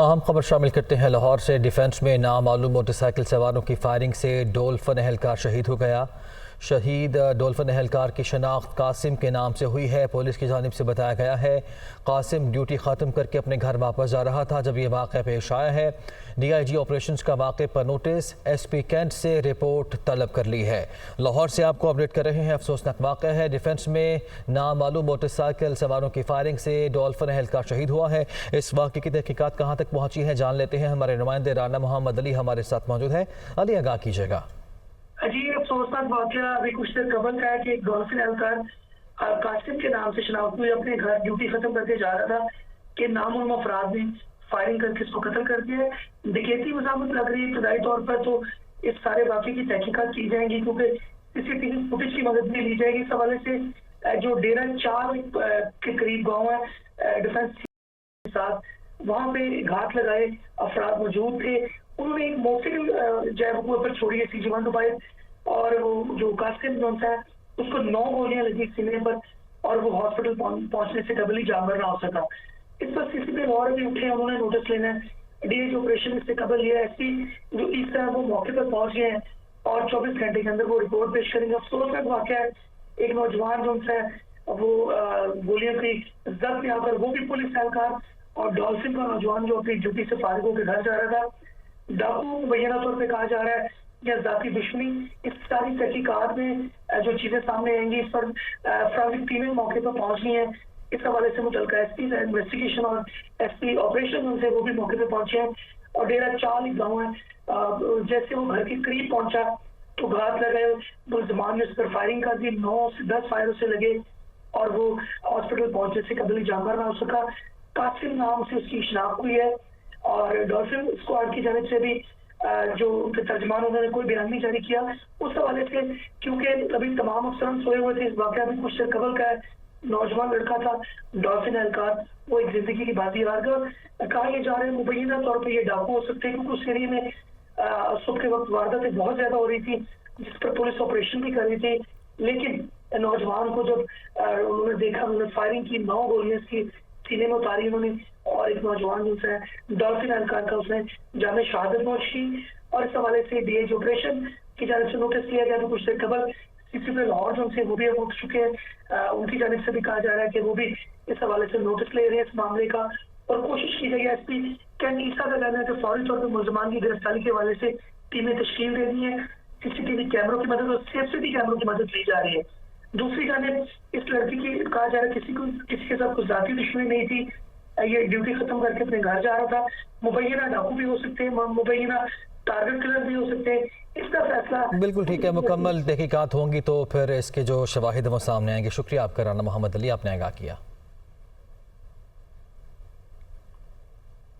اہم خبر شامل کرتے ہیں لاہور سے۔ ڈیفنس میں نامعلوم موٹر سائیکل سواروں کی فائرنگ سے ڈولفن اہلکار شہید ہو گیا۔ شہید ڈولفن اہلکار کی شناخت قاسم کے نام سے ہوئی ہے۔ پولیس کی جانب سے بتایا گیا ہے قاسم ڈیوٹی ختم کر کے اپنے گھر واپس جا رہا تھا جب یہ واقعہ پیش آیا ہے۔ ڈی آئی جی آپریشنز کا واقعے پر نوٹس، ایس پی کینٹ سے رپورٹ طلب کر لی ہے۔ لاہور سے آپ کو اپڈیٹ کر رہے ہیں۔ افسوسناک واقعہ ہے، ڈیفنس میں نامعلوم موٹر سائیکل سواروں کی فائرنگ سے ڈولفن اہلکار شہید ہوا ہے۔ اس واقعے کی تحقیقات کہاں تک پہنچی ہے جان لیتے ہیں۔ ہمارے نمائندے رانا محمد علی ہمارے ساتھ موجود ہیں۔ علی، آگاہ کیجیے گا۔ جی، افسوسناک واقعہ ابھی کچھ دیر قبل کا ہے کہ ایک ڈولفن اہلکار قاسم کے نام سے شناخت ہوئی، اپنے گھر ڈیوٹی ختم کر کے جا رہا تھا کہ نامعلوم افراد نے فائرنگ کر کے اس کو قتل کر دیا ہے۔ ڈکیتی مزاحمت لگ رہی ہے ابتدائی طور پر، تو اس سارے واقعے کی تحقیقات کی جائیں گی کیونکہ سی ٹی وی فوٹیج کی مدد بھی لی جائے گی۔ اس حوالے سے جو ڈیرہ 4 کے قریب گاؤں ہے ڈیفنس کے ساتھ، وہاں پہ گھات لگائے افراد موجود تھے۔ انہوں نے ایک موٹرسائیکل جو ہے وہ پر چھوڑی ہے CG-125، اور وہ جو قاسم جونسا ہے اس کو 9 گولیاں لگی سینے پر اور وہ ہاسپٹل پہنچنے سے قبل ہی جانور نہ ہو سکا۔ اس پر CCP لاہور بھی اٹھے، انہوں نے نوٹس لینا ہے۔ ڈی آئی آپریشن اس سے قبل یہ ایس پی جو اس طرح وہ موقع پر پہنچ گئے ہیں اور 24 گھنٹے کے اندر وہ رپورٹ پیش کریں گے۔ افسوسناک واقعہ ہے، ایک نوجوان جو ہے وہ گولیاں کی ضبط میں آ کر، وہ بھی پولیس اہلکار، اور ڈولفن کا نوجوان جو اپنی ڈیوٹی سے فارغ ہو کے گھر جا رہا تھا۔ ڈاکو مبینہ طور پہ کہا جا رہا ہے یا ذاتی دشمنی، اس ساری تحقیقات میں جو چیزیں سامنے آئیں گی اس پر فرانسک ٹیمیں موقع پر پہنچ گئی ہیں۔ اس حوالے سے متعلقہ ایس پی انویسٹیگیشن اور ایس پی آپریشن ان سے وہ بھی موقع پہ پہنچے ہیں، اور ڈیرہ 4 ایک گاؤں ہے، جیسے وہ گھر کے قریب پہنچا تو گھات لگائے، ملزمان نے اس پر فائرنگ کر دی، 9 سے 10 فائر اسے لگے اور وہ ہاسپٹل پہنچنے سے قبل ہی جانور نہ ہو سکا۔ قاسم نام سے اس کی شناخت ہوئی ہے، اور ڈولفن اسکواڈ کی جانب سے بھی جو ان کے ترجمان انہوں نے کوئی بیان نہیں جاری کیا اس حوالے سے، کیونکہ ابھی تمام افسران سوئے ہوئے تھے۔ اس واقعہ بھی کچھ دیر قبل کا ہے، نوجوان لڑکا تھا ڈولفن اہلکار، وہ ایک زندگی کی بازی ہار گیا۔ کہا یہ جا رہے ہیں مبینہ طور پہ یہ ڈاکو ہو سکتے ہیں، کیونکہ اس ایریے میں صبح کے وقت وارداتیں بہت زیادہ ہو رہی تھی جس پر پولیس آپریشن بھی کر رہی تھی، لیکن نوجوان کو جب انہوں نے دیکھا، انہوں نے فائرنگ کی، 9 گولیاں اس کی سینے میں اتاری انہوں نے، اور ایک نوجوان جو ہے ڈولفن اہلکار کا اس نے جامع شہادت نوش کی۔ اور اس حوالے سے ڈی ایچ آپریشن کی جانب سے نوٹس لیا گیا، تو کچھ دیر قبل CCP لاہور جو سے وہ بھی اٹھ چکے ہیں، ان کی جانب سے بھی کہا جا رہا ہے کہ وہ بھی اس حوالے سے نوٹس لے رہے ہیں اس معاملے کا، اور کوشش کی گئی ہے ایس پی کینٹ کا کہنا ہے کہ فوری طور پر ملزمان کی گرفتاری کے حوالے سے ٹیمیں تشکیل دے دی ہیں، CCTV کیمروں کی مدد اور CCTV کیمروں کی مدد لی جا رہی ہے۔ دوسری جانب اس لڑکی کی کہا جا رہا ہے کسی کے ساتھ کوئی ذاتی دشمنی نہیں تھی، یہ ڈیوٹی ختم کر کے اپنے گھر جا رہا تھا۔ مبینہ ڈاکو بھی ہو سکتے ہیں، مبینہ ٹارگٹ کلر بھی ہو سکتے ہیں، اس کا فیصلہ بالکل ٹھیک ہے، مکمل تحقیقات ہوں گی تو پھر اس کے جو شواہد وہ سامنے آئیں گے۔ شکریہ آپ کا رانا محمد علی، آپ نے آگاہ کیا۔